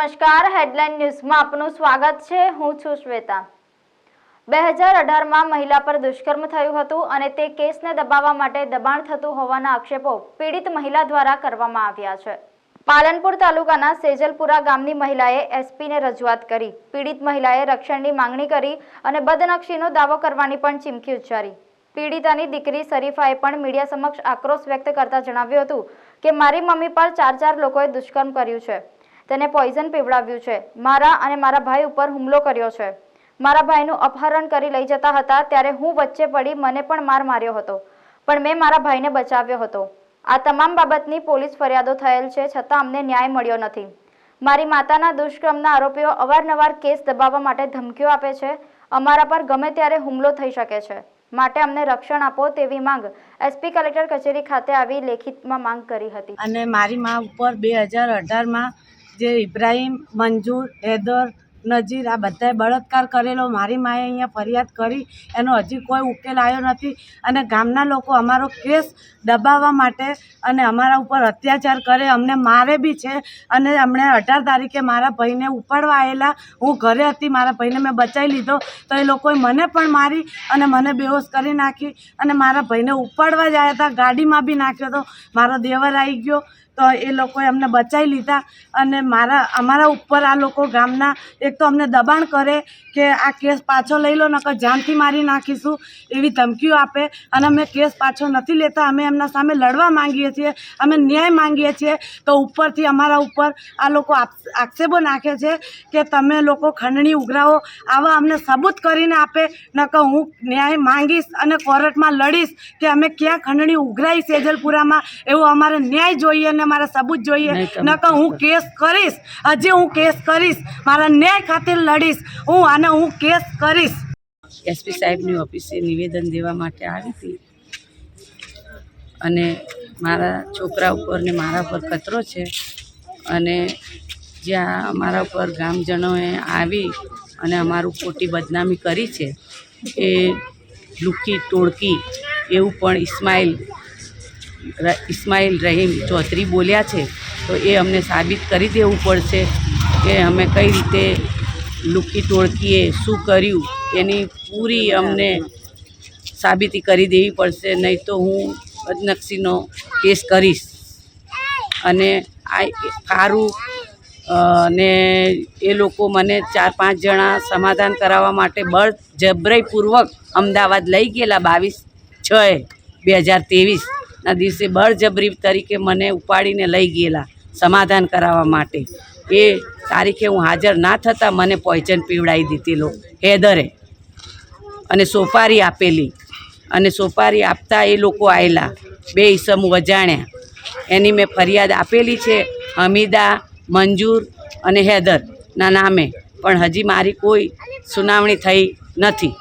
નમસ્કાર, હેડલાઇન ન્યૂઝમાં આપનું સ્વાગત છે। હું છું શ્વેતા। 2018માં મહિલા પર દુષ્કર્મ થયું હતું અને તે કેસને દબાવવા માટે દબાણ થતું હોવાના આક્ષેપો પીડિત મહિલા દ્વારા કરવામાં આવ્યા છે। પાલનપુર તાલુકાના સેજલપુરા ગામની મહિલાએ એસપીને રજૂઆત કરી। પીડિત મહિલાએ રક્ષણની માંગણી કરી અને બદનક્ષીનો દાવો કરવાની પણ ચીમકી ઉચ્ચારી। પીડિતાની દીકરી શરીફાએ પણ મીડિયા સમક્ષ આક્રોશ વ્યક્ત કરતા જણાવ્યું હતું કે મારી મમ્મી પર ચાર લોકોએ દુષ્કર્મ કર્યું છે, તેને પોઈઝન પીવડાવ્યું છે, મારા અને મારા ભાઈ ઉપર હુમલો કર્યો છે, મારા ભાઈનું અપહરણ કરી લઈ જતા હતા ત્યારે હું વચ્ચે પડી મને પણ માર માર્યો હતો, પણ મેં મારા ભાઈને બચાવ્યો હતો। આ તમામ બાબતની પોલીસ ફરિયાદો થયેલ છે, છતાં અમને ન્યાય મળ્યો નથી। મારી માતાના દુષ્કર્મના આરોપીઓ અવારનવાર કેસ દબાવવા માટે ધમકીઓ આપે છે। અમારા પર ગમે ત્યારે હુમલો થઈ શકે છે, માટે અમને રક્ષણ આપો તેવી માંગ એસપી કલેક્ટર કચેરી ખાતે આવી લેખિતમાં માંગ કરી હતી। અને મારી મા ઉપર 2018માં જે ઇબ્રાહીમ, મંજૂર, હૈદર, નજીર આ બધાએ બળાત્કાર કરેલો મારી માએ અહીંયા ફરિયાદ કરી, એનો હજી કોઈ ઉકેલ આવ્યો નથી। અને ગામના લોકો અમારો કેસ દબાવવા માટે અને અમારા ઉપર અત્યાચાર કરે, અમને મારે બી છે। અને અમને 18 તારીખે મારા ભાઈને ઉપાડવા આવેલા, હું ઘરે હતી, મારા ભાઈને મેં બચાવી લીધો તો એ લોકોએ મને પણ મારી અને મને બેહોશ કરી નાખી અને મારા ભાઈને ઉપાડવા જ આવ્યા હતા, ગાડીમાં બી નાખ્યો હતો। મારો દેવર આવી ગયો તો એ લોકોએ અમને બચાવી લીધા અને અમારા ઉપર આ લોકો ગામના એક તો અમને દબાણ કરે કે આ કેસ પાછો લઈ લો, નકર જાનથી મારી નાખીશું એવી ધમકીઓ આપે અને અમે કેસ પાછો નથી લેતા। અમે એમના સામે લડવા માંગીએ છીએ, અમે ન્યાય માંગીએ છીએ તો ઉપરથી અમારા ઉપર આ લોકો આક્ષેપો નાખે છે કે તમે લોકો ખંડણી ઉઘરાવો, આવા અમને સબૂત કરીને આપે, નકર હું ન્યાય માંગીશ અને કોર્ટમાં લડીશ કે અમે ક્યાં ખંડણી ઉઘરાઈ સેજલપુરામાં, એવું અમારે ન્યાય જોઈએ અને મારા સબૂત જોઈએ, નકર હું કેસ કરીશ, હજી હું કેસ કરીશ, મારા ન્યાય ખાतिर લડીશ હું કેસ કરીશ। એસપી સાહેબની ઓફિસે નિવેદન દેવા માટે આવી હતી અને મારા છોકરા ઉપર ને મારા પર ખતરો છે અને જ્યાં અમારા ઉપર ગામજનોએ આવી અને અમારું ખોટી બદનામી કરી છે એ લુકી ટોળકી એવું પણ ઇસ્માઇલ રહીમ ચૌધરી બોલ્યા છે, તો એ અમને સાબિત કરી દેવું પડશે કે અમે કઈ રીતે લુકી ટોળકીએ શું કર્યું એની પૂરી અમને સાબિતી કરી દેવી પડશે, નહીં તો હું બદનક્ષીનો કેસ કરીશ। અને આ સારું ને એ લોકો મને 4-5 જણા સમાધાન કરાવવા માટે બળજબરીપૂર્વક અમદાવાદ લઈ ગયેલા 22/6/2023ના દિવસે બળજબરી તરીકે મને ઉપાડીને લઈ ગયેલા સમાધાન કરાવવા માટે। એ તારીખે હું હાજર ના થતાં મને પોઈઝન પીવડાવી દીધેલો હૈદરે અને સોપારી આપેલી અને સોપારી આપતા એ લોકો આવેલા, 2 ઈસમો અજાણ્યા, એની મેં ફરિયાદ આપેલી છે હમીદા, મંજૂર અને હૈદરના નામે, પણ હજી મારી કોઈ સુનાવણી થઈ નથી।